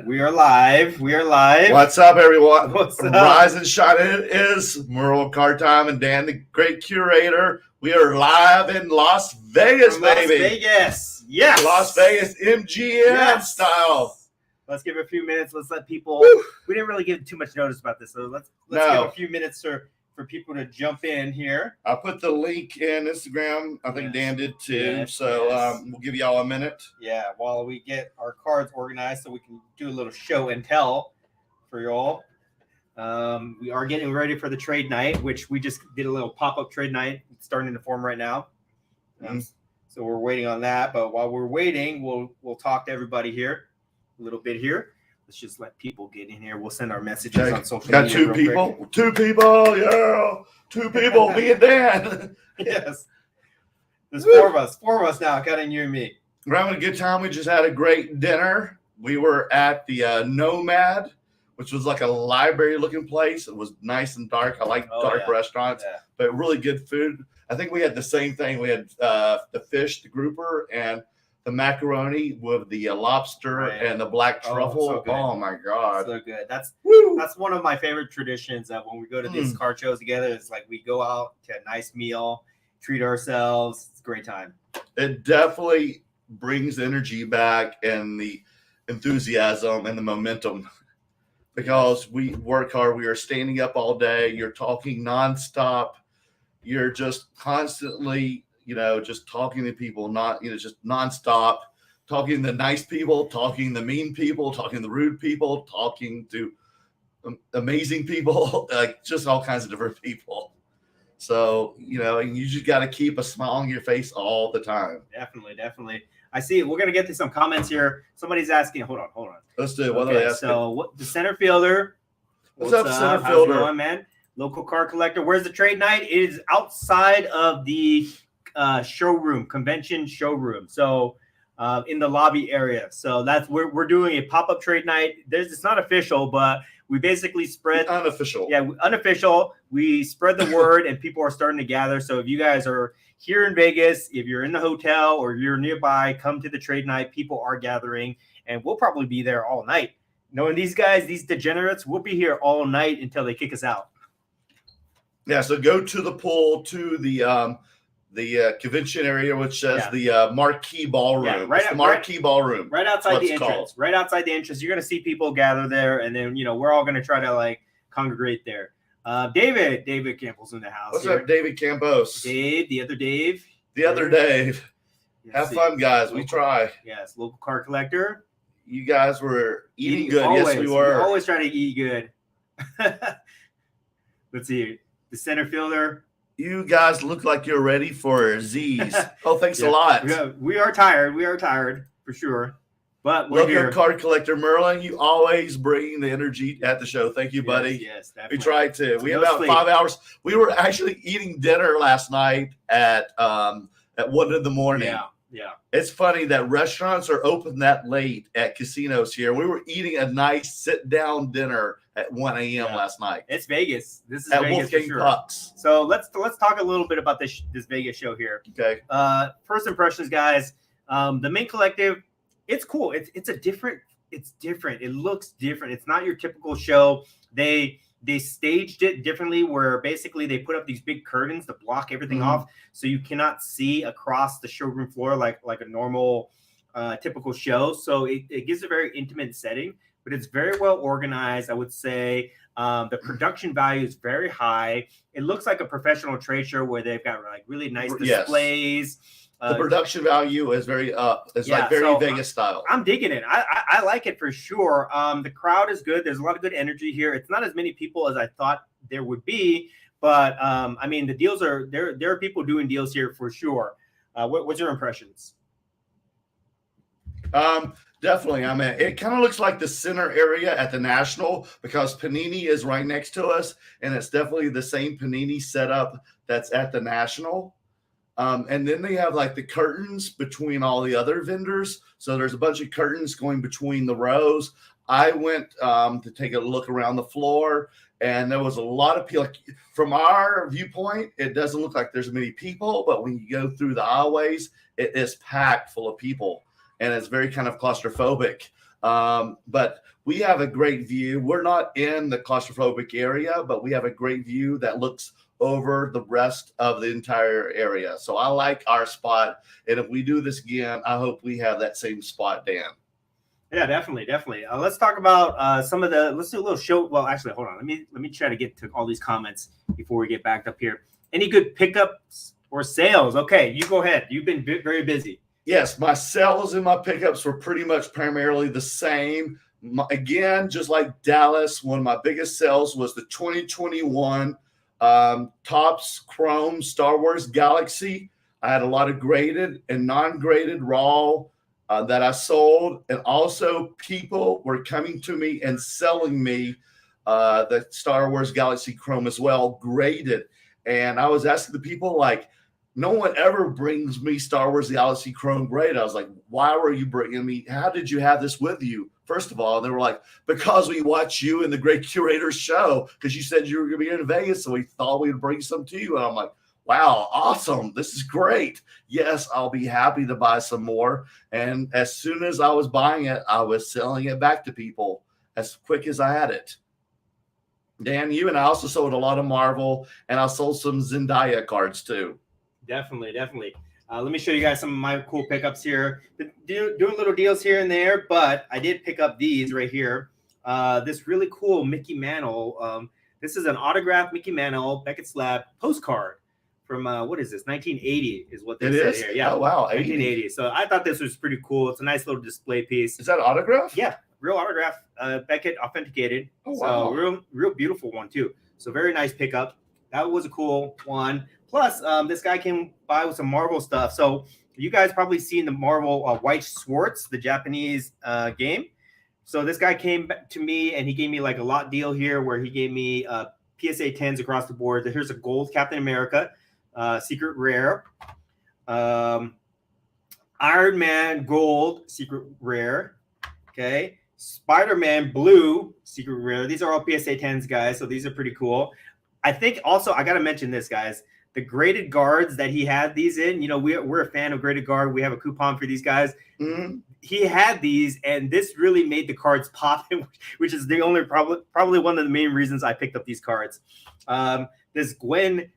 We are live. We are live. What's up, everyone? What's up? Rise and shine. It is Merle Car Time and Dan, the great curator. We are live in Las Vegas, baby. Las Vegas. Yes. Las Vegas MGM style. Let's give it a few minutes. Let's let people. Woo. We didn't really give too much notice about this, so let's give a few minutes for people to jump in here. I put the link in Instagram. I think Dan did too. Yes, We'll give y'all a minute. Yeah, while we get our cards organized so we can do a little show and tell for y'all. We are getting ready for the trade night, which we just did a little pop-up trade night. It's starting to form right now. So we're waiting on that. But while we're waiting, we'll talk to everybody here a little bit here. Let's just let people get in here. We'll send our messages on social media. Got two people, yeah. Two people, me and Dan. Yes. There's four of us now, counting you and me. We're having a good time. We just had a great dinner. We were at the Nomad, which was like a library-looking place. It was nice and dark. I like dark restaurants, but really good food. I think we had the same thing. We had the fish, the grouper, and the macaroni with the lobster and the black truffle. Oh my God. So good. That's one of my favorite traditions of when we go to these car shows together. It's like we go out to a nice meal, treat ourselves. It's a great time. It definitely brings energy back and the enthusiasm and the momentum because we work hard. We are standing up all day. You're talking nonstop. You're just constantly just talking to people, just nonstop, talking to the nice people, talking to the mean people, talking to the rude people, talking to amazing people, like just all kinds of different people. So, you just got to keep a smile on your face all the time. Definitely. I see. We're going to get to some comments here. Somebody's asking, hold on. Let's do it. What are they asking? So the center fielder. What's up, center fielder? How's it going, man? Local car collector. Where's the trade night? It is outside of the convention showroom. So in the lobby area. So that's where we're doing a pop-up trade night. It's not official, but we basically spread unofficial. Yeah, unofficial. We spread the word and people are starting to gather. So if you guys are here in Vegas, if you're in the hotel or you're nearby, come to the trade night. People are gathering and we'll probably be there all night. Knowing these guys, these degenerates, we'll be here all night until they kick us out. Yeah, so go to the pool, to the convention area, which says the Marquee Ballroom. Yeah, Marquee Ballroom. Right outside the entrance. Right outside the entrance. You're going to see people gather there, and then, we're all going to try to, congregate there. David Campbell's in the house. What's up, David Campos? The other Dave. Have fun, guys. We try. Yes, local car collector. You guys were eating good. Always. Yes, we were. We always try to eat good. Let's see. The center fielder. You guys look like you're ready for Z's. Oh, thanks a lot. We are tired. We are tired for sure. But we're here. Card collector Merlin, you always bring the energy at the show. Thank you, buddy. Yes, definitely. We tried to. We had about 5 hours. We were actually eating dinner last night at 1 a.m. Yeah. It's funny that restaurants are open that late at casinos here. We were eating a nice sit-down dinner at 1 a.m. last night. It's Vegas. This is at Vegas Wolfgang for sure. Pucks. So let's talk a little bit about this Vegas show here. Okay. First impressions, guys. The main collective, it's cool. It's different. It looks different. It's not your typical show. They staged it differently where basically they put up these big curtains to block everything off so you cannot see across the showroom floor like a normal typical show. So it gives a very intimate setting, but it's very well organized, I would say. The production value is very high. It looks like a professional trade show where they've got really nice displays. The production value is very up. It's very Vegas style. I'm digging it. I like it for sure. The crowd is good. There's a lot of good energy here. It's not as many people as I thought there would be, but the deals are there. There are people doing deals here for sure. What's your impressions? Definitely. It kind of looks like the center area at the National because Panini is right next to us, and it's definitely the same Panini setup that's at the National. And then they have the curtains between all the other vendors. So there's a bunch of curtains going between the rows. I went to take a look around the floor, and there was a lot of people. From our viewpoint, it doesn't look like there's many people, but when you go through the aisleways, it is packed full of people, and it's very kind of claustrophobic. But we have a great view. We're not in the claustrophobic area, but we have a great view that looks over the rest of the entire area. So I like our spot. And if we do this again, I hope we have that same spot, Dan. Yeah, definitely. Let's talk about let's do a little show. Well, actually, hold on. Let me try to get to all these comments before we get backed up here. Any good pickups or sales? Okay, you go ahead. You've been very busy. Yes, my sales and my pickups were pretty much primarily the same. Again, just like Dallas, one of my biggest sales was the 2021 Topps Chrome Star Wars Galaxy. I had a lot of graded and non-graded raw that I sold, and also people were coming to me and selling me the Star Wars Galaxy Chrome as well, graded. And I was asking the people, like, no one ever brings me Star Wars Galaxy Chrome grade. I was like, why were you bringing me? How did you have this with you? First of all, they were like, because we watch you in the Great Curators show, because you said you were going to be in Vegas, so we thought we would bring some to you. And I'm like, wow, awesome. This is great. Yes, I'll be happy to buy some more. And as soon as I was buying it, I was selling it back to people as quick as I had it. Dan, you and I also sold a lot of Marvel, and I sold some Zendaya cards too. Definitely. Let me show you guys some of my cool pickups here. Doing little deals here and there, but I did pick up these right here. This really cool Mickey Mantle. This is an autographed Mickey Mantle Beckett Slab postcard from what is this? 1980 is what they said here. Yeah. Oh wow, 1980. So I thought this was pretty cool. It's a nice little display piece. Is that autograph? Yeah, real autograph. Beckett authenticated. Oh wow. So real beautiful one too. So very nice pickup. That was a cool one. Plus, this guy came by with some Marvel stuff. So you guys probably seen the Marvel White Schwartz, the Japanese game. So this guy came to me and he gave me like a lot deal here where he gave me PSA 10s across the board. Here's a gold Captain America, secret rare. Iron Man gold, secret rare. Okay. Spider-Man blue, secret rare. These are all PSA 10s, guys. So these are pretty cool. I think also I got to mention this, guys. The graded guards that he had these in, you know, we're a fan of graded guard. We have a coupon for these guys. Mm-hmm. He had these, and this really made the cards pop, which is the only probably one of the main reasons I picked up these cards. This Gwen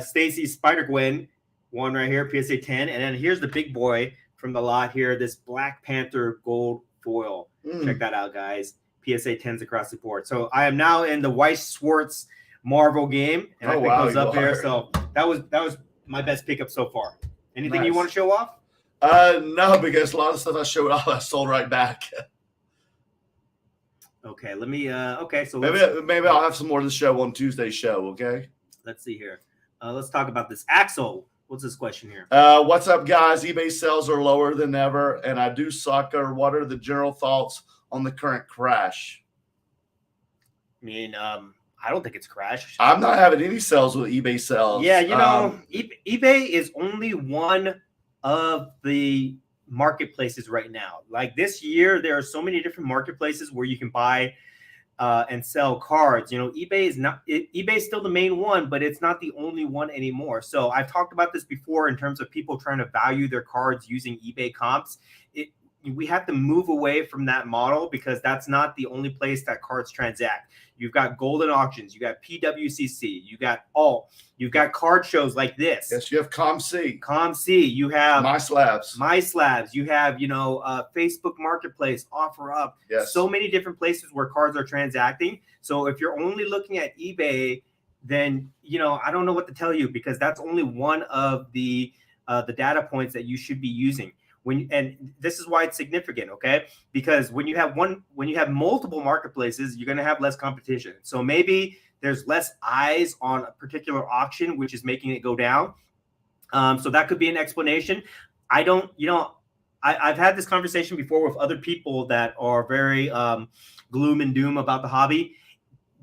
Stacy Spider-Gwen one right here, PSA 10. And then here's the big boy from the lot here, this Black Panther gold foil. Check that out, guys. PSA 10s across the board. So I am now in the White Schwartz Marvel game, and I picked those up here. So that was my best pickup so far. Anything you want to show off? No, because a lot of stuff I showed off, I sold right back. Okay, let me. Okay, so maybe I'll have some more of the show on Tuesday's show. Okay. Let's see here. Let's talk about this. Axel, what's this question here? What's up, guys? eBay sales are lower than ever, and I do soccer. What are the general thoughts on the current crash? I mean, I don't think it's crashed. I'm not having any sales with eBay sales. Yeah, you know, eBay is only one of the marketplaces right now. Like this year, there are so many different marketplaces where you can buy and sell cards. You know, eBay is still the main one, but it's not the only one anymore. So I've talked about this before in terms of people trying to value their cards using eBay comps. We have to move away from that model because that's not the only place that cards transact. You've got Golden Auctions, you got PWCC, you got Alt, you've got card shows like this. Yes, you have ComC, you have My Slabs, you have Facebook Marketplace, OfferUp. Yes. So many different places where cards are transacting. So if you're only looking at eBay, then I don't know what to tell you because that's only one of the data points that you should be using. And this is why it's significant, okay? Because when you have multiple marketplaces, you're going to have less competition. So maybe there's less eyes on a particular auction, which is making it go down. So that could be an explanation. I've had this conversation before with other people that are very gloom and doom about the hobby.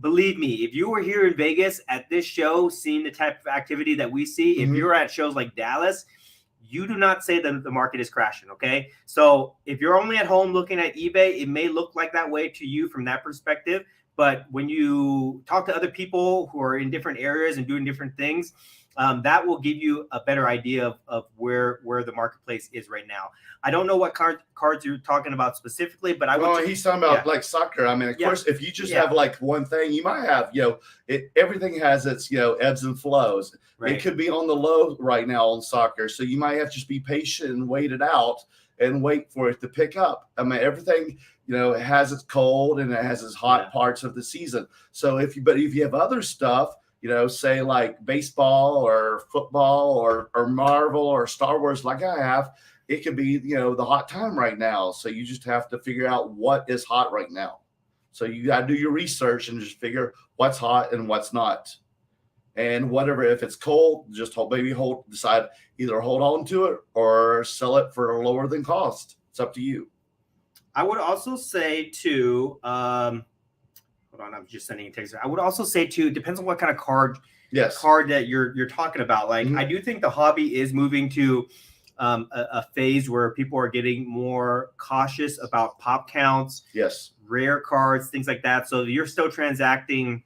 Believe me, if you were here in Vegas at this show, seeing the type of activity that we see, if you're at shows like Dallas, you do not say that the market is crashing, okay? So if you're only at home looking at eBay, it may look like that way to you from that perspective. But when you talk to other people who are in different areas and doing different things, that will give you a better idea of where the marketplace is right now. I don't know what cards you're talking about specifically, but he's talking about like soccer. I mean, of course, if you just have like one thing, you might have, everything has its, ebbs and flows. Right. It could be on the low right now on soccer. So you might have to just be patient and wait it out and wait for it to pick up. I mean, everything, it has its cold and it has its hot parts of the season. So if you have other stuff, say like baseball or football or Marvel or Star Wars, like I have, it could be, the hot time right now. So you just have to figure out what is hot right now. So you got to do your research and just figure what's hot and what's not. And whatever, if it's cold, just decide either hold on to it or sell it for lower than cost. It's up to you. I would also say too, hold on, I'm just sending a text. I would also say too, depends on what kind of card that you're talking about. Like, I do think the hobby is moving to a phase where people are getting more cautious about pop counts, rare cards, things like that. So you're still transacting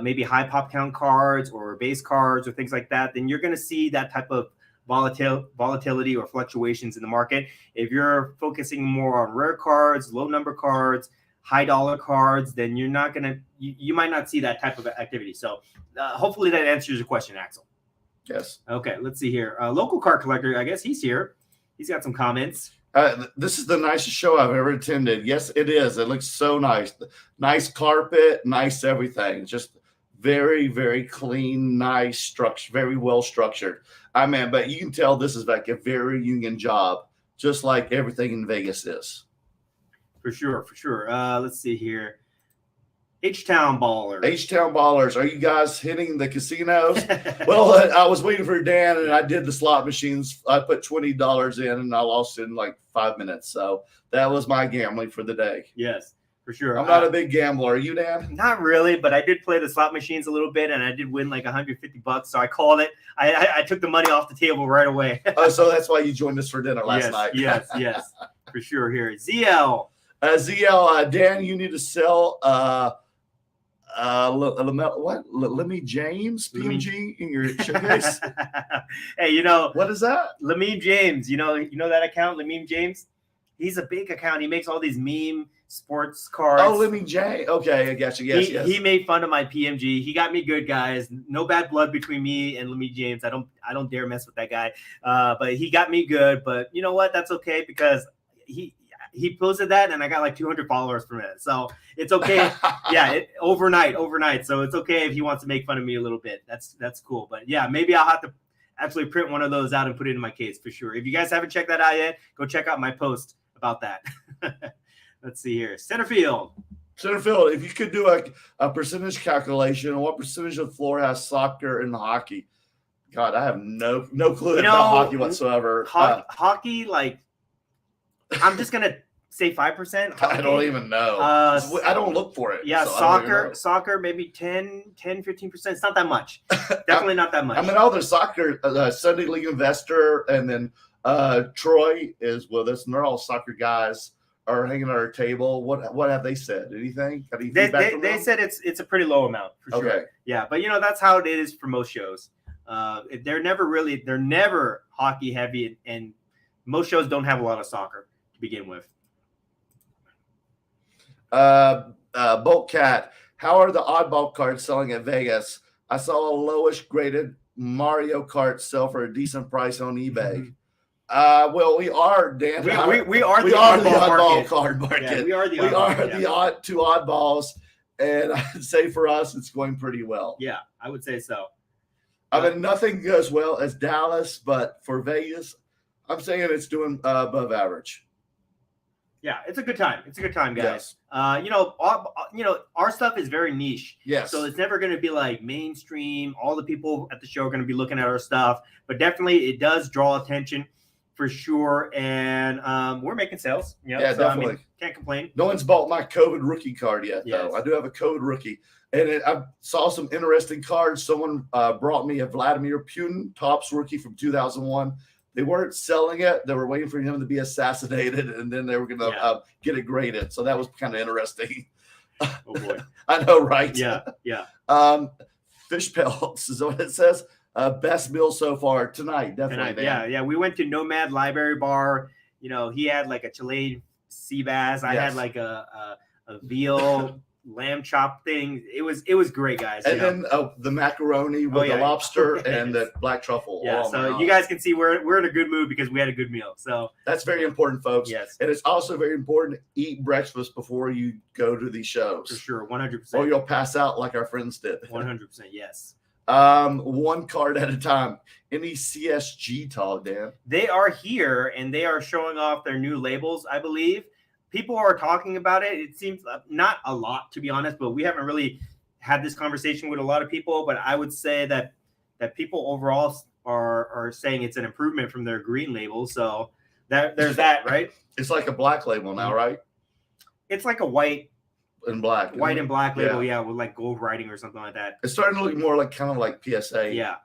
maybe high pop count cards or base cards or things like that, then you're going to see that type of volatility or fluctuations in the market. If you're focusing more on rare cards, low number cards, high dollar cards, then you're not going to, you might not see that type of activity. So hopefully that answers your question, Axel. Yes. Okay, let's see here. Local card collector, I guess he's here. He's got some comments. This is the nicest show I've ever attended. Yes, it is. It looks so nice. Nice carpet, nice everything. Just very, very clean, nice structure, very well structured. I mean, but you can tell this is like a very union job, just like everything in Vegas is. For sure. Let's see here. H-Town Ballers. Are you guys hitting the casinos? Well, I was waiting for Dan, and I did the slot machines. I put $20 in, and I lost it in like 5 minutes. So that was my gambling for the day. Yes, for sure. I'm not a big gambler. Are you, Dan? Not really, but I did play the slot machines a little bit, and I did win like $150. So I called it. I took the money off the table right away. Oh, so that's why you joined us for dinner last night. Yes, for sure. Here, ZL. Dan, you need to sell Lemmy James PMG in your showcase. Hey, what is that? Lemmy James, you know that account, Lemmy James? He's a big account. He makes all these meme sports cards. Oh, Lemmy James. Okay, I got you. Yes. He made fun of my PMG. He got me good, guys. No bad blood between me and Lemmy James. I don't dare mess with that guy. But he got me good. But you know what? That's okay because he posted that and I got like 200 followers from it. So it's okay. Yeah, overnight. So it's okay if he wants to make fun of me a little bit. That's cool. But yeah, maybe I'll have to actually print one of those out and put it in my case for sure. If you guys haven't checked that out yet, go check out my post about that. Let's see here. Center field. If you could do a percentage calculation, what percentage of the floor has soccer and hockey? God, I have no clue about hockey whatsoever. Hockey, like, I'm just gonna say 5%. I don't even know. I don't look for it. Yeah, so soccer, maybe 10-15%. It's not that much. Definitely not that much. I mean, all the soccer, Sunday League Investor, and then Troy is with us, and they're all soccer guys. Are hanging on our table. What have they said? Anything? They said it's a pretty low amount for sure. Okay. Yeah, but that's how it is for most shows. They're never hockey heavy, and most shows don't have a lot of soccer to begin with. Bolt Cat, how are the oddball cards selling at Vegas? I saw a lowish graded Mario Kart sell for a decent price on eBay. Mm-hmm. Well, we are, Dan. We are the oddball card market. Yeah, we are the two oddballs, and I'd say for us, it's going pretty well. Yeah, I would say so. I mean, nothing goes well as Dallas, but for Vegas, I'm saying it's doing above average. Yeah, it's a good time. It's a good time, guys. Yes. Our stuff is very niche. Yes. So it's never going to be like mainstream. All the people at the show are going to be looking at our stuff, but definitely it does draw attention. For sure, and we're making sales. Yeah, so, definitely. I mean, can't complain. No one's bought my COVID rookie card yet, though. I do have a COVID rookie, and I saw some interesting cards. Someone brought me a Vladimir Putin Topps rookie from 2001. They weren't selling it; they were waiting for him to be assassinated, and then they were going to get it graded. So that was kind of interesting. Oh boy, I know, right? Yeah. Fish pelts is what it says. Best meal so far tonight, definitely. Tonight, yeah. We went to Nomad Library Bar. You know, he had like a Chilean sea bass. I had like a veal lamb chop thing. It was great, guys. And then the macaroni with the lobster and the black truffle. Yeah, so you guys can see we're in a good mood because we had a good meal. So that's very important, folks. Yes. And it's also very important to eat breakfast before you go to these shows. For sure, 100%. Or you'll pass out like our friends did. 100%, yes. One card at a time. Any CSG talk, Dan? They are here and they are showing off their new labels, I believe. People are talking about it. It seems not a lot, to be honest, but we haven't really had this conversation with a lot of people. But I would say that people overall are saying it's an improvement from their green label. So there's that, right? It's like a black label now, right? It's like a white and black, white and black label, yeah, with like gold writing or something like that. It's starting to look more like kind of like PSA. Yeah.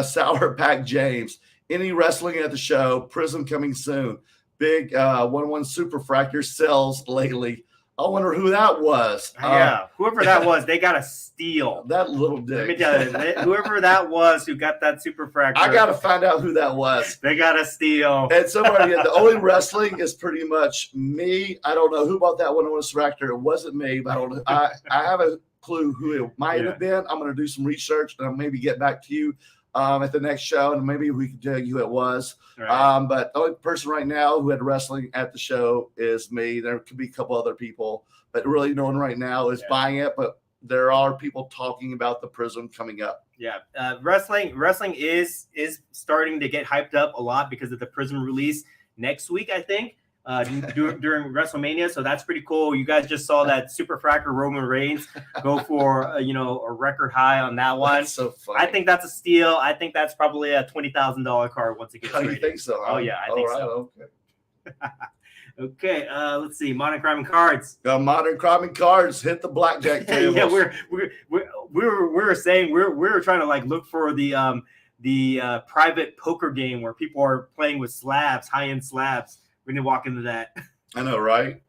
Sour Pack James. Any wrestling at the show? Prism coming soon. Big 1-1 Super Fractor sells lately. I wonder who that was. Yeah, whoever that was, they got a steal. That little dick. Let me tell you, whoever that was who got that Super Fractor. I got to find out who that was. They got a steal. And somebody, the only wrestling is pretty much me. I don't know who bought that 1-1 Fractor. It wasn't me, but I don't know. I have a clue who it might have been. I'm going to do some research and I'll maybe get back to you at the next show, and maybe we can tell you who it was. Right. But the only person right now who had wrestling at the show is me. There could be a couple other people, but really no one right now is buying it. But there are people talking about the Prism coming up. Yeah, wrestling is starting to get hyped up a lot because of the Prism release next week, I think. During WrestleMania, so that's pretty cool. You guys just saw that Super Fractor Roman Reigns go for a record high on that one. That's so funny. I think that's a steal. I think that's probably a $20,000 card once it gets traded. You think so? Oh yeah, I think so. Okay. Let's see. Modern Crime and Cards. Modern Crime and Cards hit the blackjack table. Yeah, we were saying we were trying to like look for the private poker game where people are playing with slabs, high-end slabs. We need to walk into that. I know, right?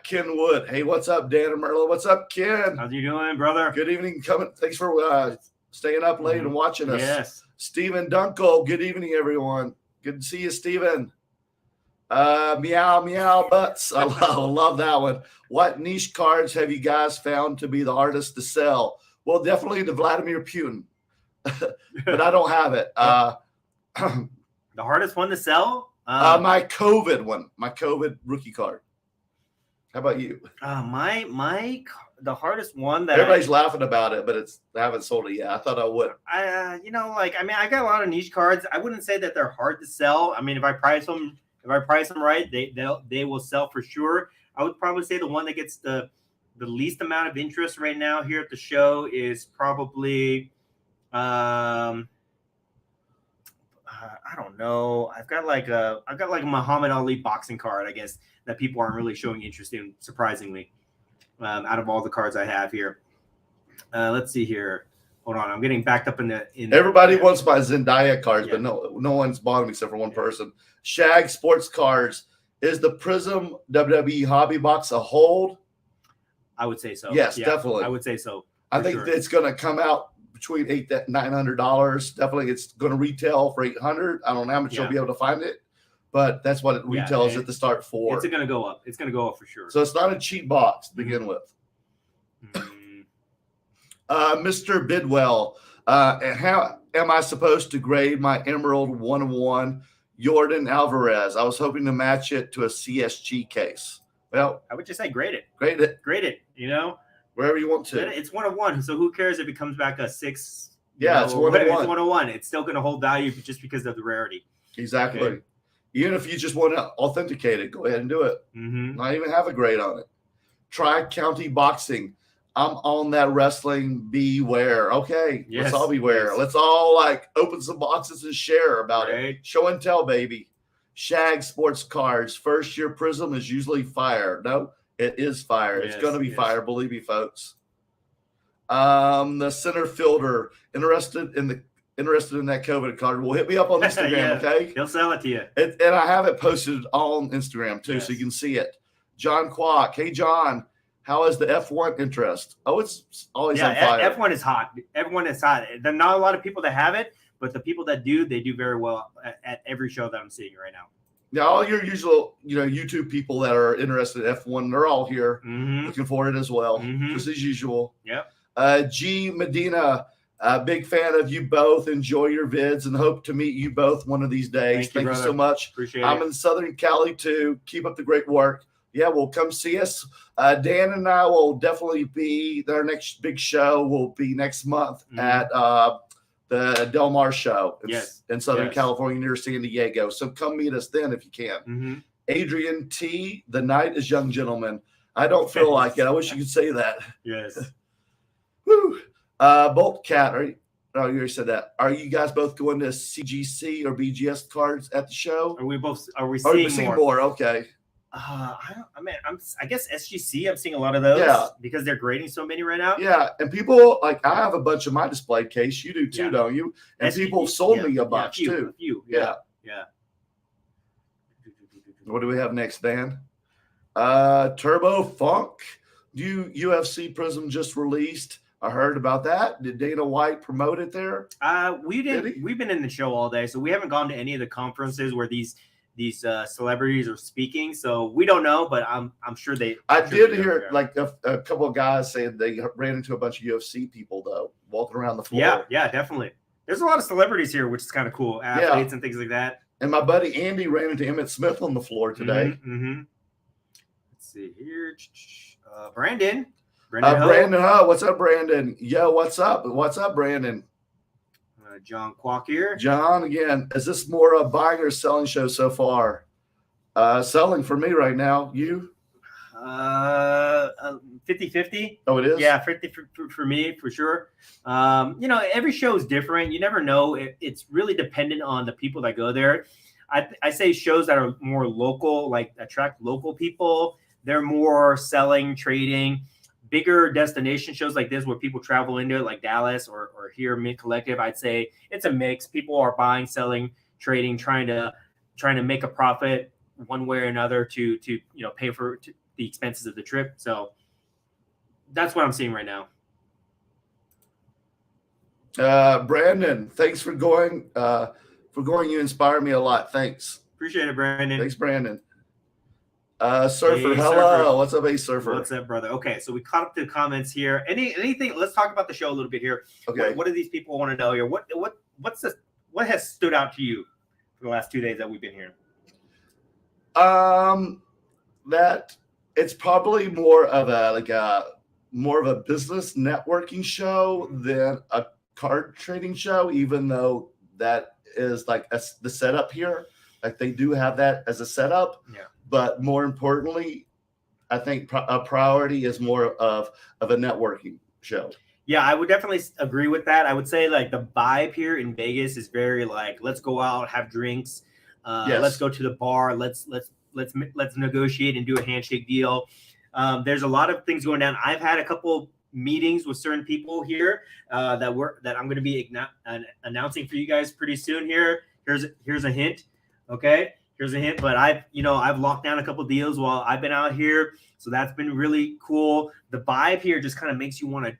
Ken Wood. Hey, what's up, Dan and Merlo? What's up, Ken? How's you doing, brother? Good evening. Thanks for staying up late and watching us. Yes. Stephen Dunkel. Good evening, everyone. Good to see you, Stephen. Meow, meow, butts. I love that one. What niche cards have you guys found to be the hardest to sell? Well, definitely the Vladimir Putin. But I don't have it. The hardest one to sell? My COVID one, my COVID rookie card. How about you? The hardest one that everybody's laughing about it, but I haven't sold it yet. I thought I would. I got a lot of niche cards. I wouldn't say that they're hard to sell. I mean, if I price them right, they will sell for sure. I would probably say the one that gets the least amount of interest right now here at the show is probably I don't know. I've got like a Muhammad Ali boxing card, I guess, that people aren't really showing interest in, surprisingly, out of all the cards I have here. Let's see here. Hold on, I'm getting backed up in Everybody wants my Zendaya cards, but no one's bought them except for one person. Shag Sports Cards. Is the Prism WWE Hobby Box a hold? I would say so. Yes, definitely. I would say so. I think it's going to come out between $800 and $900. Definitely, it's going to retail for $800. I don't know how much you'll be able to find it, but that's what it retails at the start for. It's going to go up. It's going to go up for sure. So it's not a cheap box to begin with. Mr. Bidwell, how am I supposed to grade my Emerald 101 Jordan Alvarez? I was hoping to match it to a CSG case. Well, I would just say grade it. Grade it. Wherever you want to. It's 101, so who cares if it comes back a 6? It's 101. It's 101. It's still going to hold value just because of the rarity. Exactly. Okay. Even if you just want to authenticate it, go ahead and do it. Mm-hmm. Not even have a grade on it. Tri-County Boxing. I'm on that wrestling. Beware. Okay. Yes. Let's all beware. Yes. Let's all open some boxes and share about it. Show and tell, baby. Shag Sports Cards. First year Prism is usually fire. No. It is fire. Yes, it's going to be fire. Believe me, folks. The center fielder interested in that COVID card will hit me up on Instagram. Okay, he'll sell it to you. And I have it posted on Instagram too, so you can see it. John Kwok. Hey, John, How is the F1 interest? Oh, it's always on fire. F1 is hot. Everyone is hot. There are not a lot of people that have it, but the people that do, they do very well at every show that I'm seeing right now. Yeah, all your usual, YouTube people that are interested in F1, they're all here, looking for it as well, just as usual. Yep. G Medina, big fan of you both. Enjoy your vids and hope to meet you both one of these days. Thank you so much. Appreciate I'm it. in Southern Cali too. Keep up the great work. Yeah, well, come see us. Dan and I will definitely be, their next big show will be next month at the Del Mar show in Southern California near San Diego. So come meet us then if you can. Adrian T, the night is young, gentlemen. I don't feel like it. I wish you could say that. Yes. Woo. Bolt Cat, you already said that. Are you guys both going to CGC or BGS cards at the show? Are we seeing more? Okay. I guess SGC. I'm seeing a lot of those. Yeah, because they're grading so many right now. Yeah, and people I have a bunch of my display case. You do too, don't you? And SGC, people sold me a bunch too. A few. Yeah. What do we have next, Dan? Turbo Funk. UFC Prism just released. I heard about that. Did Dana White promote it there? We didn't. We've been in the show all day, so we haven't gone to any of the conferences where these celebrities are speaking. So we don't know, but I'm sure they. I did hear like a couple of guys saying they ran into a bunch of UFC people though walking around the floor. Yeah, definitely. There's a lot of celebrities here, which is kind of cool. Athletes and things like that. And my buddy Andy ran into Emmett Smith on the floor today. Let's see here. Brandon. Brandon Ho. What's up, Brandon? Yo, what's up? What's up, Brandon? John Kwok here. John, again, is this more a buying or selling show so far? Selling for me right now. You? 50-50. Oh, it is? Yeah, 50 for me, for sure. Every show is different. You never know. It's really dependent on the people that go there. I say shows that are more local, like attract local people. They're more selling, trading. Bigger destination shows like this where people travel into it, like Dallas or here Mint Collective, I'd say it's a mix. People are buying, selling, trading, trying to make a profit one way or another to pay for the expenses of the trip. So that's what I'm seeing right now. Brandon, thanks for going. You inspire me a lot. Thanks. Appreciate it, Brandon. Thanks, Brandon. Surfer, hello. Surfer. What's up, Surfer? What's up, brother? Okay, so we caught up to the comments here. Anything? Let's talk about the show a little bit here. Okay. What do these people want to know here? What has stood out to you for the last 2 days that we've been here? That it's probably more of a business networking show than a card trading show, even though that is the setup here. Like they do have that as a setup. Yeah. But more importantly, I think a priority is more of a networking show. Yeah, I would definitely agree with that. I would say like the vibe here in Vegas is very let's go out, have drinks, let's go to the bar, let's negotiate and do a handshake deal. There's a lot of things going down. I've had a couple meetings with certain people here that I'm going to be announcing for you guys pretty soon. Here, here's a hint. Okay. Here's a hint, but I've locked down a couple deals while I've been out here. So that's been really cool. The vibe here just kind of makes you want to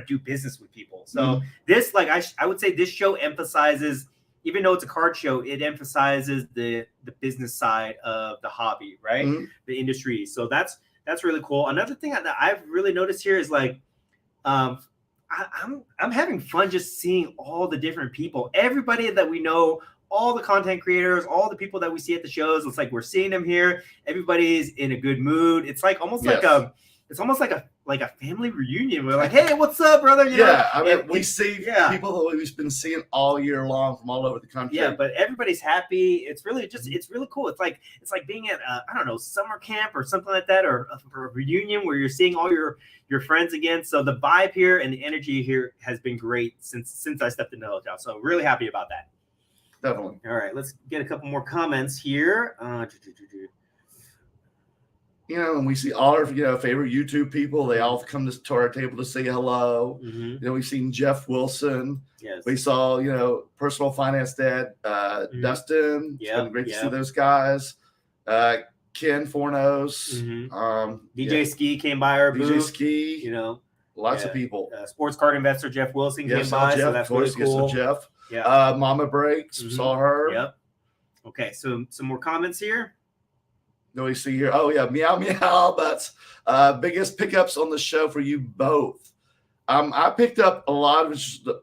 do business with people. So this, I would say this show emphasizes, even though it's a card show, it emphasizes the business side of the hobby, right? The industry. So that's really cool. Another thing that I've really noticed here is I'm having fun just seeing all the different people, everybody that we know, all the content creators, all the people that we see at the shows. It's like we're seeing them here. Everybody's in a good mood. It's like almost like a family reunion. We're like, hey, what's up, brother? You know? I mean, we see people that we've been seeing all year long from all over the country. Yeah, but everybody's happy. It's really cool. It's like being at summer camp or something like that, or a reunion where you're seeing all your friends again. So the vibe here and the energy here has been great since I stepped in the hotel. So really happy about that. Definitely. All right, let's get a couple more comments here. And we see all our favorite YouTube people. They all come to our table to say hello. We've seen Jeff Wilson. Yes. We saw Personal Finance Dad Dustin. It's been great to see those guys. Ken Fornos, DJ Ski came by our DJ booth. Ski, You know, lots of people. Sports card investor Jeff Wilson came by, Jeff, so that's really cool. Jeff. Yeah. Mama Breaks, saw her. Yep. Okay, so some more comments here. Do we see here? Oh yeah, meow meow. That's biggest pickups on the show for you both. I picked up a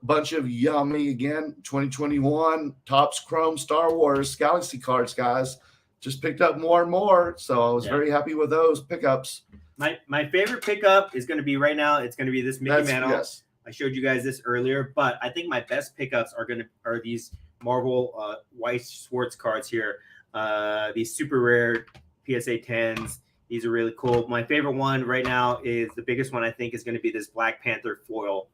bunch of yummy again 2021 Topps Chrome Star Wars Galaxy cards, guys. Just picked up more and more, so I was very happy with those pickups. My favorite pickup is going to be right now. It's going to be this Mickey Mantle. Yes. I showed you guys this earlier, but I think my best pickups are these Marvel Weiss Schwartz cards here. These super rare PSA 10s. These are really cool. My favorite one right now is the biggest one. I think is going to be this Black Panther foil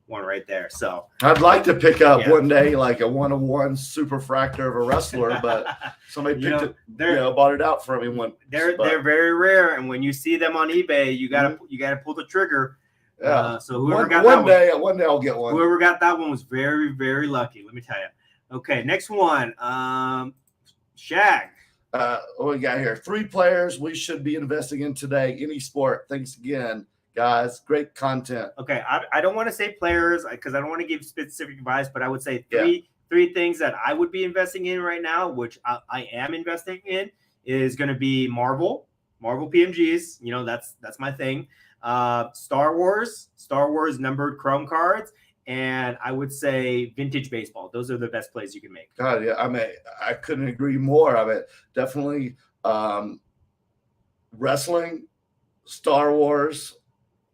one right there. So I'd like to pick up one day like a 1-of-1 superfractor of a wrestler, but somebody bought it out for me one. They're very rare, and when you see them on eBay, you gotta pull the trigger. Yeah. So whoever got one day I'll get one. Whoever got that one was very, very lucky. Let me tell you. Okay, next one. Shag. What we got here? 3 players we should be investing in today. Any sport. Thanks again, guys. Great content. Okay, I don't want to say players because I don't want to give specific advice, but I would say three things that I would be investing in right now, which I am investing in, is going to be Marvel PMGs. You know, that's my thing. Star Wars numbered Chrome cards, and I would say vintage baseball. Those are the best plays you can make. God, yeah. I mean, I couldn't agree more. I mean, definitely wrestling, Star Wars,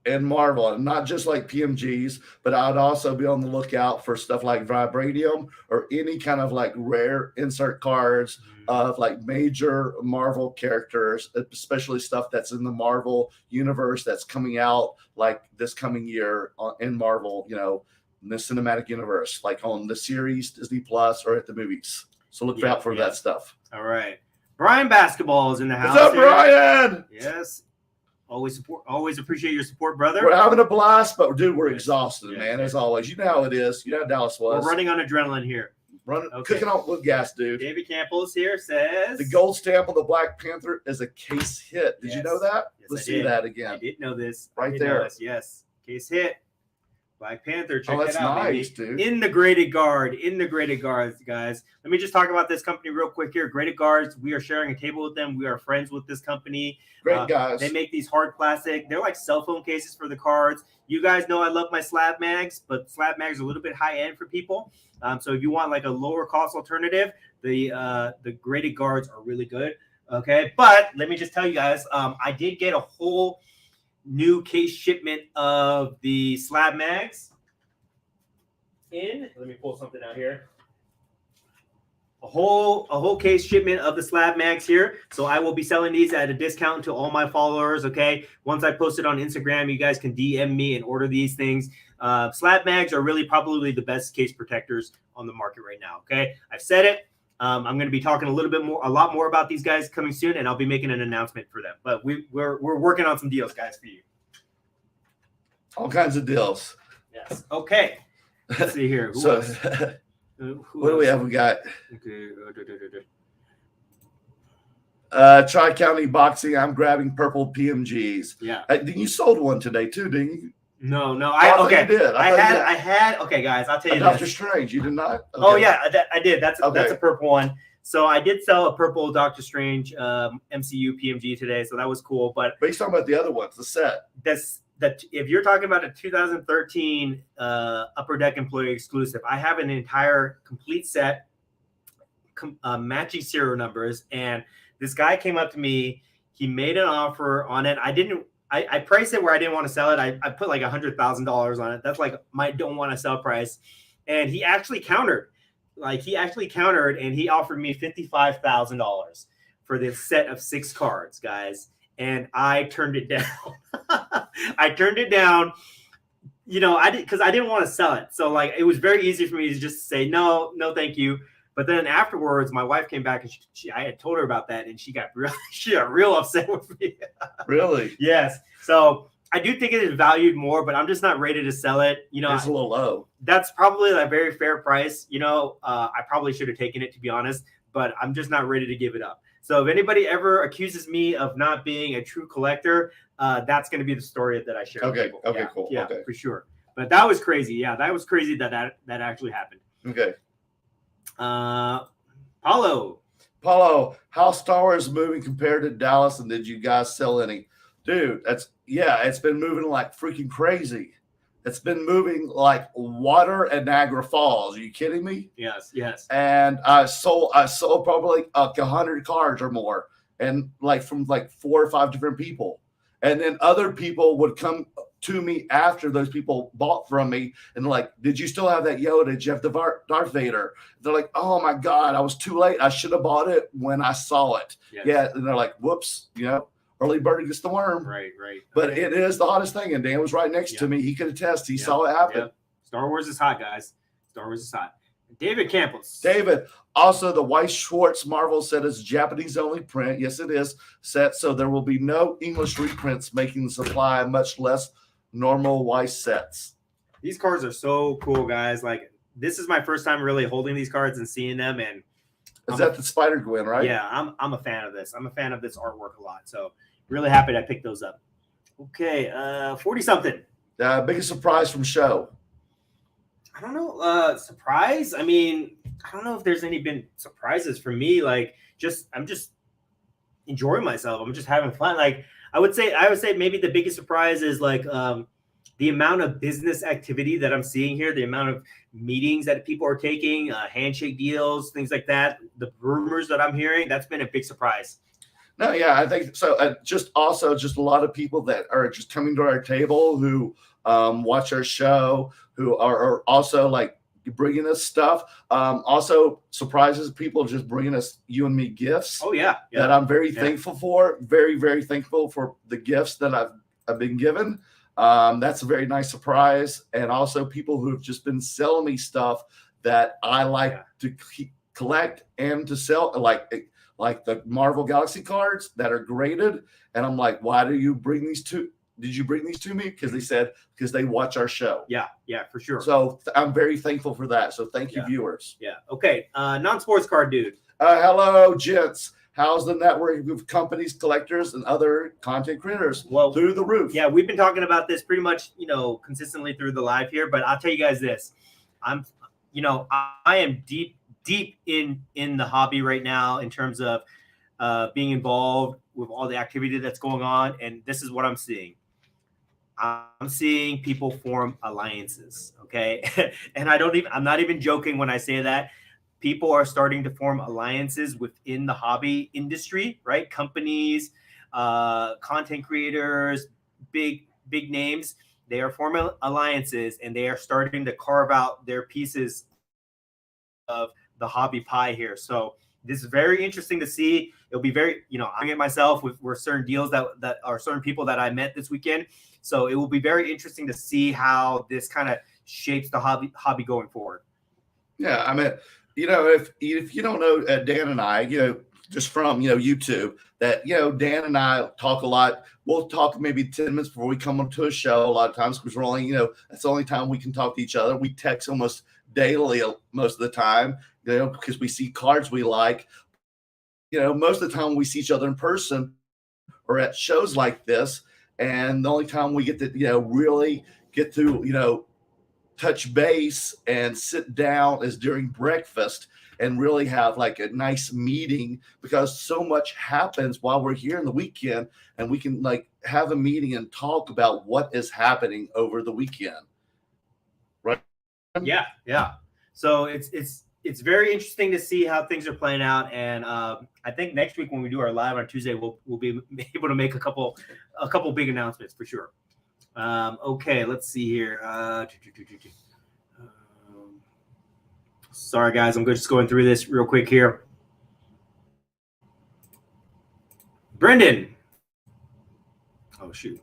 and Marvel, and not just like PMGs, but I'd also be on the lookout for stuff like Vibranium or any kind of like rare insert cards of like major Marvel characters, especially stuff that's in the Marvel universe that's coming out like this coming year in Marvel, you know, in the cinematic universe, like on the series, Disney Plus, or at the movies. So look out for that stuff. All right. Brian Basketball is in the house. What's up, Brian? Yes. Always appreciate your support, brother. We're having a blast, but dude, we're exhausted, man. As always, you know how it is. You know how Dallas was. We're running on adrenaline here. Cooking on with gas, dude. David Campbell is here. Says the gold stamp on the Black Panther is a case hit. Did you know that? Yes, Let's see that again. I did know this. Right there. Yes, case hit. Black Panther. Check that's it out, nice, baby. Dude. In the graded guards, guys. Let me just talk about this company real quick here. Graded Guards. We are sharing a table with them. We are friends with this company. Great guys. They make these hard plastic. They're like cell phone cases for the cards. You guys know I love my slab mags, but slab mags are a little bit high end for people. So if you want like a lower cost alternative, the graded guards are really good. Okay, but let me just tell you guys, I did get a whole new case shipment of the slab mags in. Let me pull something out here. A whole case shipment of the slab mags here. So I will be selling these at a discount to all my followers. Okay. Once I post it on Instagram, you guys can DM me and order these things. Slab mags are really probably the best case protectors on the market right now. Okay. I've said it. I'm going to be talking a lot more about these guys coming soon, and I'll be making an announcement for them. But we're working on some deals, guys, for you. All kinds of deals. Yes. Okay. Let's see here. Who else? What do we have? We got Tri-County Boxing. I'm grabbing purple PMGs. Yeah. You sold one today too, didn't you? No. You did. I had. Okay, guys, I'll tell you. Dr. Strange. You did not. Okay. Oh yeah, I did. That's a purple one. So I did sell a purple Doctor Strange MCU PMG today, so that was cool. But he's talking about the other ones, the set. That if you're talking about a 2013 Upper Deck employee exclusive, I have an entire complete set, matching serial numbers, and this guy came up to me. He made an offer on it. I priced it where I didn't want to sell it. I put like $100,000 on it. That's like my don't want to sell price. And he actually countered. And he offered me $55,000 for this set of 6 cards, guys. And I turned it down. I turned it down, because I didn't want to sell it. So like, it was very easy for me to just say, no, thank you. But then afterwards, my wife came back and I had told her about that, and she got real upset with me. Really? Yes. So I do think it is valued more, but I'm just not ready to sell it. It's a little low. That's probably a very fair price. I probably should have taken it, to be honest, but I'm just not ready to give it up. So if anybody ever accuses me of not being a true collector, that's going to be the story that I share. Okay. With people. Okay. Yeah, Cool. Yeah, okay. for sure. But that was crazy. Yeah, that was crazy that actually happened. Okay. Paulo, how Star Wars is moving compared to Dallas, and did you guys sell any? Dude, it's been moving like freaking crazy. It's been moving like water at Niagara Falls. Are you kidding me? Yes. And I sold probably like 100 cards or more, and like from like 4 or 5 different people. And then other people would come to me after those people bought from me and like, did you still have that Yoda? Did you have the Darth Vader? They're like, oh my God, I was too late. I should have bought it when I saw it. Yes. Yeah. And they're like, whoops, early bird gets the worm. Right. But it is the hottest thing. And Dan was right next to me. He could attest. He saw it happen. Yep. Star Wars is hot, guys. Star Wars is hot. David Campos. David, also the Weiss Schwartz Marvel set is Japanese only print. Yes, it is set. So there will be no English reprints making the supply, much less normal Weiss sets. These cards are so cool, guys. Like, this is my first time really holding these cards and seeing them. And is that the Spider-Gwen, right? Yeah, I'm a fan of this. I'm a fan of this artwork a lot. So really happy I picked those up. Okay, 40-something. Biggest surprise from show. I don't know. Surprise? I mean, I don't know if there's been surprises for me. Like, I'm just enjoying myself. I'm just having fun. Like, I would say maybe the biggest surprise is like the amount of business activity that I'm seeing here, the amount of meetings that people are taking, handshake deals, things like that. The rumors that I'm hearing, that's been a big surprise. No, yeah, I think so. Just a lot of people that are just coming to our table who watch our show, who are also like bringing us stuff. Also surprises people just bringing us you and me gifts. Oh yeah. That I'm very thankful for. Very, very thankful for the gifts that I've been given. That's a very nice surprise. And also people who have just been selling me stuff that I like to collect and to sell, like the Marvel Galaxy cards that are graded. And I'm like, why do you bring these to? Did you bring these to me? Because they said, because they watch our show. Yeah, for sure. So I'm very thankful for that. So thank you, viewers. Yeah. Okay. Non-sports card dude. Hello, gents. How's the network of companies, collectors, and other content creators? Well, through the roof. Yeah, we've been talking about this pretty much, consistently through the live here. But I'll tell you guys this: I am deep in the hobby right now in terms of being involved with all the activity that's going on, and this is what I'm seeing. I'm seeing people form alliances. Okay, and I'm not even joking when I say that. People are starting to form alliances within the hobby industry, right? Companies, content creators, big names. They are forming alliances and they are starting to carve out their pieces of the hobby pie here. So this is very interesting to see. It'll be very, I get myself with certain deals that are certain people that I met this weekend. So it will be very interesting to see how this kind of shapes the hobby going forward. Yeah, I mean, if you don't know Dan and I, just from YouTube, that Dan and I talk a lot. We'll talk maybe 10 minutes before we come onto a show. A lot of times because we're only that's the only time we can talk to each other. We text almost daily most of the time, because we see cards we like. Most of the time we see each other in person or at shows like this, and the only time we get to really get to touch base and sit down is during breakfast and really have like a nice meeting, because so much happens while we're here in the weekend, and we can like have a meeting and talk about what is happening over the weekend. Right? Yeah. So it's very interesting to see how things are playing out, and I think next week when we do our live on Tuesday, we'll be able to make a couple big announcements for sure. Okay, let's see here. Sorry, guys. I'm just going through this real quick here. Brendan. Oh, shoot.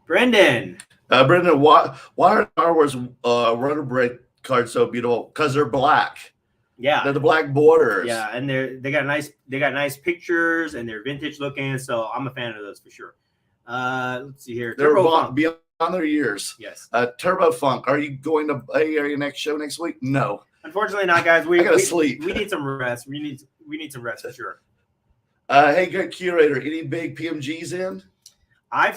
Brendan. Brendan, why are Star Wars Runner Break cards so beautiful? Because they're black. Yeah, they're the black borders. Yeah, and they got nice pictures, and they're vintage looking. So I'm a fan of those for sure. Let's see here. They're beyond their years. Yes. Turbo Funk. Are you going to Bay Area next show next week? No. Unfortunately, not, guys. I gotta sleep. We need some rest. We need some rest for sure. Hey, good curator. Any big PMGs in? I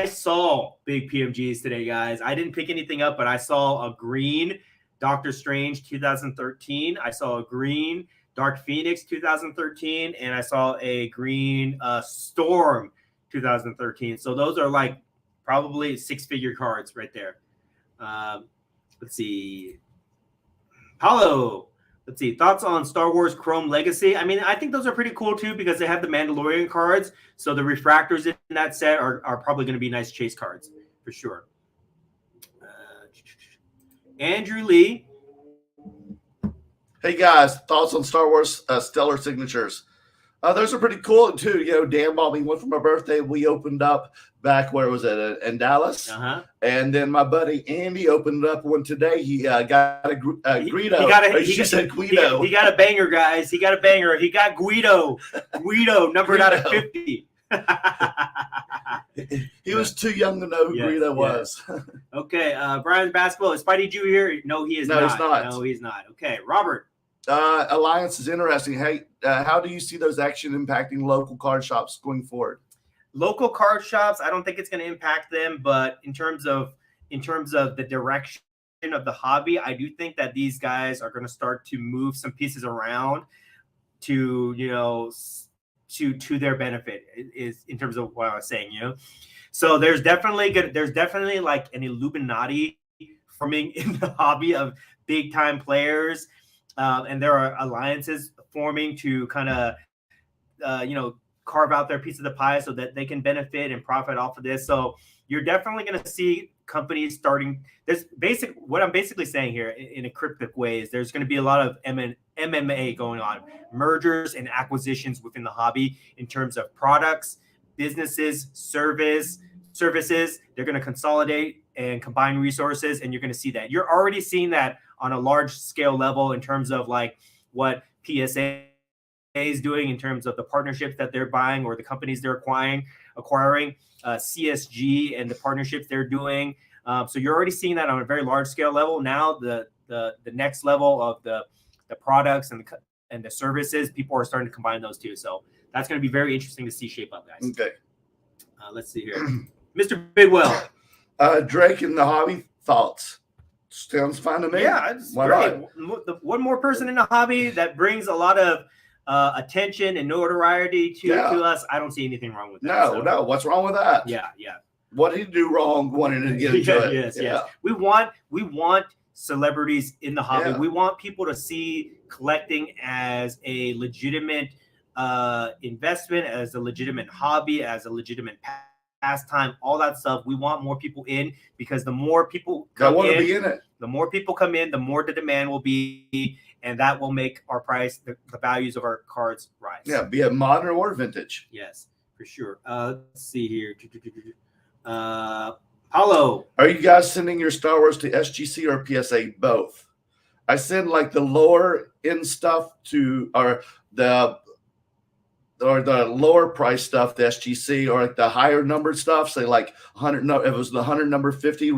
saw big PMGs today, guys. I didn't pick anything up, but I saw a green Doctor Strange 2013. I saw a green Dark Phoenix 2013, and I saw a green Storm 2013. So those are like probably 6-figure cards right there. Let's see. Paulo, let's see. Thoughts on Star Wars Chrome Legacy? I mean, I think those are pretty cool too because they have the Mandalorian cards. So the refractors in that set are probably going to be nice chase cards for sure. Andrew Lee. Hey guys, thoughts on Star Wars Stellar Signatures? Those are pretty cool too. You know, Dan bought me one for my birthday. We opened up back where was it in Dallas, and then my buddy Andy opened up one today. He got a Guido. She said Guido. He got a banger, guys. He got a banger. He got Guido. Guido numbered out of 50. He was too young to know who Guido was. Okay, Brian Basketball. Is Spidey Jew here? No, he is not. He's not. No, he's not. Okay, Robert. Alliance is interesting. Hey, how do you see those action impacting local card shops going forward? Local card shops, I don't think it's going to impact them, but in terms of the direction of the hobby, I do think that these guys are going to start to move some pieces around to, you know, to their benefit is in terms of what I was saying, you know. So there's definitely like an Illuminati forming in the hobby of big time players. And there are alliances forming to kind of, you know, carve out their piece of the pie so that they can benefit and profit off of this. So you're definitely going to see companies starting. What I'm basically saying here in a cryptic way is there's going to be a lot of MMA going on, mergers and acquisitions within the hobby in terms of products, businesses, services. They're going to consolidate and combine resources, and you're going to see that. You're already seeing that on a large scale level in terms of like what PSA is doing in terms of the partnerships that they're buying or the companies they're acquiring, CSG and the partnerships they're doing. So you're already seeing that on a very large scale level. Now the next level of the products and the services, people are starting to combine those two. So that's going to be very interesting to see shape up, guys. Okay. Let's see here. Mr. Bidwell. Drake in the hobby, thoughts? Sounds fine to me. Yeah, it's great. One more person in the hobby that brings a lot of attention and notoriety to us. I don't see anything wrong with that. No. What's wrong with that? Yeah. What did he do wrong wanting to get into it? Yes. We want celebrities in the hobby. We want people to see collecting as a legitimate investment, as a legitimate hobby, as a legitimate pastime, all that stuff. We want more people in because the more people come in, the more people come in, the more the demand will be, and that will make our price, the values of our cards rise. Yeah, be it modern or vintage. Yes, for sure. Let's see here. Paulo. Are you guys sending your Star Wars to SGC or PSA? Both. I send like the lower end stuff to the lower price stuff, the SGC, or like the higher numbered stuff, say like 100. No, it was the 100 number 50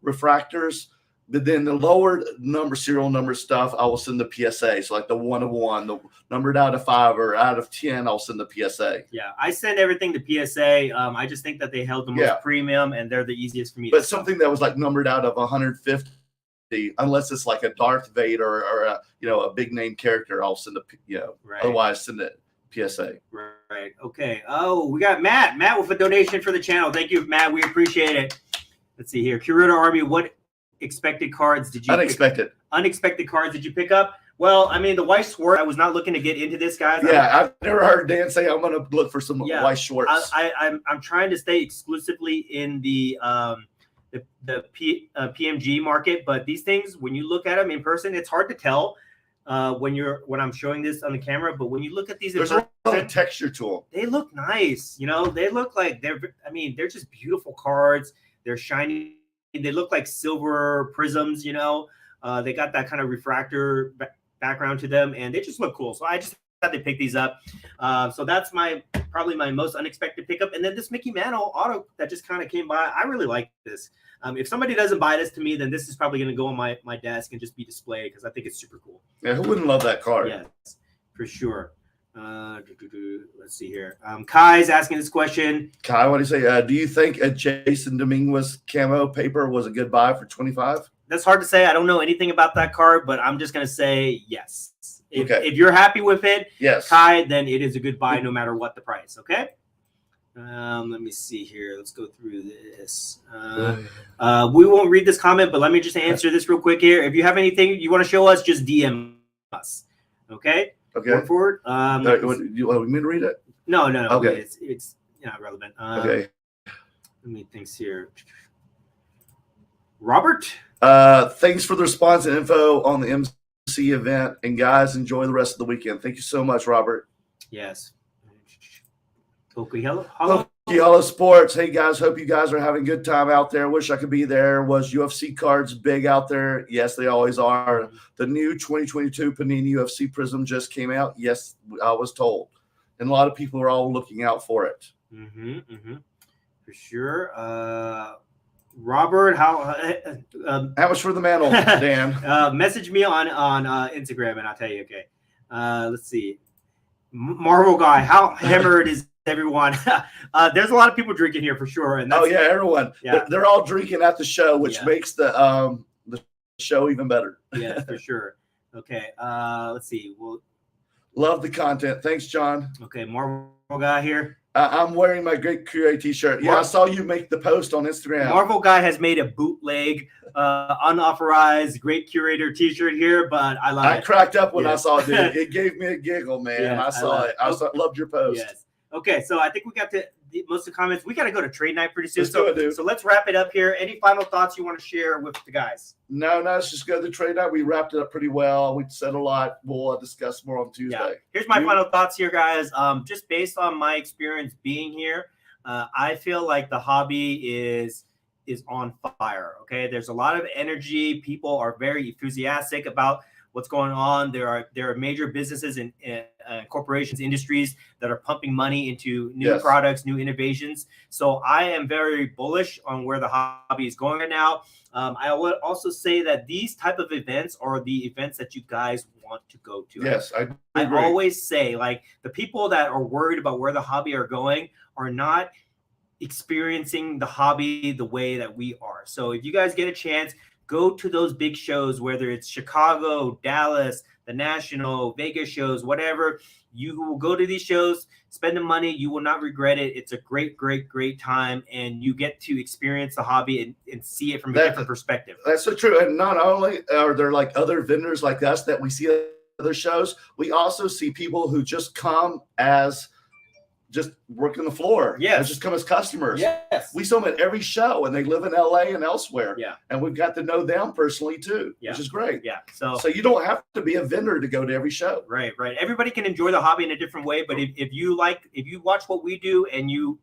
refractors. But then the lower number serial number stuff, I will send the PSA. So like the 1 of 1, the numbered out of 5 or out of 10, I'll send the PSA. Yeah, I send everything to PSA. I just think that they held the most premium and they're the easiest for me. But something that was like numbered out of 150, unless it's like a Darth Vader or a big name character, I'll send otherwise send it PSA. Right. Okay. Oh, we got Matt. Matt with a donation for the channel. Thank you, Matt. We appreciate it. Let's see here. Curator Army, what expected cards did you unexpected cards did you pick up? Well, I mean, the Weiss Schwartz, I was not looking to get into this, guys. I've never heard Dan say I'm going to look for some Weiss Schwartz. I'm trying to stay exclusively in the PMG market, but these things, when you look at them in person, it's hard to tell when I'm showing this on the camera. But when you look at these, there's a lot of texture to them. They look nice. They look like they're just beautiful cards. They're shiny. They look like silver prisms, they got that kind of refractor background to them, and they just look cool. So I just they picked these up. So that's probably my most unexpected pickup. And then this Mickey Mantle auto that just kind of came by. I really like this. If somebody doesn't buy this to me, then this is probably going to go on my desk and just be displayed because I think it's super cool. Yeah, who wouldn't love that card? Yes, for sure. Let's see here. Kai's asking this question. Kai, what do you say? Do you think a Jason Dominguez camo paper was a good buy for 25? That's hard to say. I don't know anything about that card, but I'm just going to say yes. If you're happy with it, yes, Kai, then it is a good buy no matter what the price. Okay. Let me see here. Let's go through this. We won't read this comment, but let me just answer this real quick here. If you have anything you want to show us, just DM us. Okay. Okay. Going forward. You want me to read it? No. Okay. It's not relevant. Okay. Let me think here. Robert. Thanks for the response and info on the MC event, and guys, enjoy the rest of the weekend. Thank you so much, Robert. Yes. Hello. Sports. Hey guys, hope you guys are having a good time out there. Wish I could be there. Was UFC cards big out there? Yes, they always are. The new 2022 Panini UFC Prism just came out. Yes, I was told, and a lot of people are all looking out for it. For sure. Robert, how much for the Mantle, Dan? Message me on Instagram and I'll tell you. Okay. Let's see. Marvel guy, how hammered is everyone? There's a lot of people drinking here for sure. And everyone. Yeah. They're all drinking at the show, which makes the show even better. Yeah, for sure. Okay. Let's see. Well, love the content. Thanks, John. Okay, Marvel guy here. I'm wearing my Great Curator t-shirt. Yeah, I saw you make the post on Instagram. Marvel guy has made a bootleg, unauthorized Great Curator t-shirt here, but I love it. I cracked up when I saw it, dude. It gave me a giggle, man. Yes, I saw it. I loved your post. Yes. Okay, so I think we got to most of the comments. We got to go to trade night pretty soon. Let's do it, dude. So let's wrap it up here. Any final thoughts you want to share with the guys? No, let's just go to the trade night. We wrapped it up pretty well. We said a lot. We'll discuss more on Tuesday. Yeah. Here's my final thoughts here, guys. Just based on my experience being here, I feel like the hobby is on fire. Okay, there's a lot of energy. People are very enthusiastic about what's going on. There are major businesses and corporations, industries that are pumping money into new products, new innovations. So I am very bullish on where the hobby is going right now. I would also say that these type of events are the events that you guys want to go to. Yes, I always say, like, the people that are worried about where the hobby are going are not experiencing the hobby the way that we are. So if you guys get a chance, go to those big shows, whether it's Chicago, Dallas, the National, Vegas shows, whatever. You will go to these shows, spend the money. You will not regret it. It's a great, great, great time, and you get to experience the hobby and see it from a different perspective. That's so true. And not only are there like other vendors like us that we see at other shows, we also see people who just come as just working the floor. Yes. Just come as customers. Yes. We saw them at every show, and they live in LA and elsewhere. Yeah. And we've got to know them personally too, which is great. Yeah. So you don't have to be a vendor to go to every show. Right. Everybody can enjoy the hobby in a different way, but if you watch what we do and you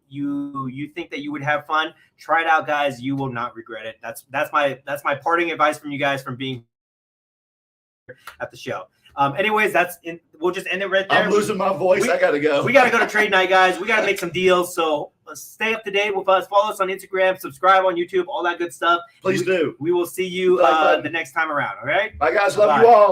think that you would have fun, try it out, guys. You will not regret it. That's my parting advice from you guys from being at the show. Anyways, we'll just end it right there. I'm losing my voice. I got to go. We got to go to trade night, guys. We got to make some deals. So stay up to date with us. Follow us on Instagram. Subscribe on YouTube. All that good stuff. Please do. We will see you the next time around. All right. Bye, guys. Love you all.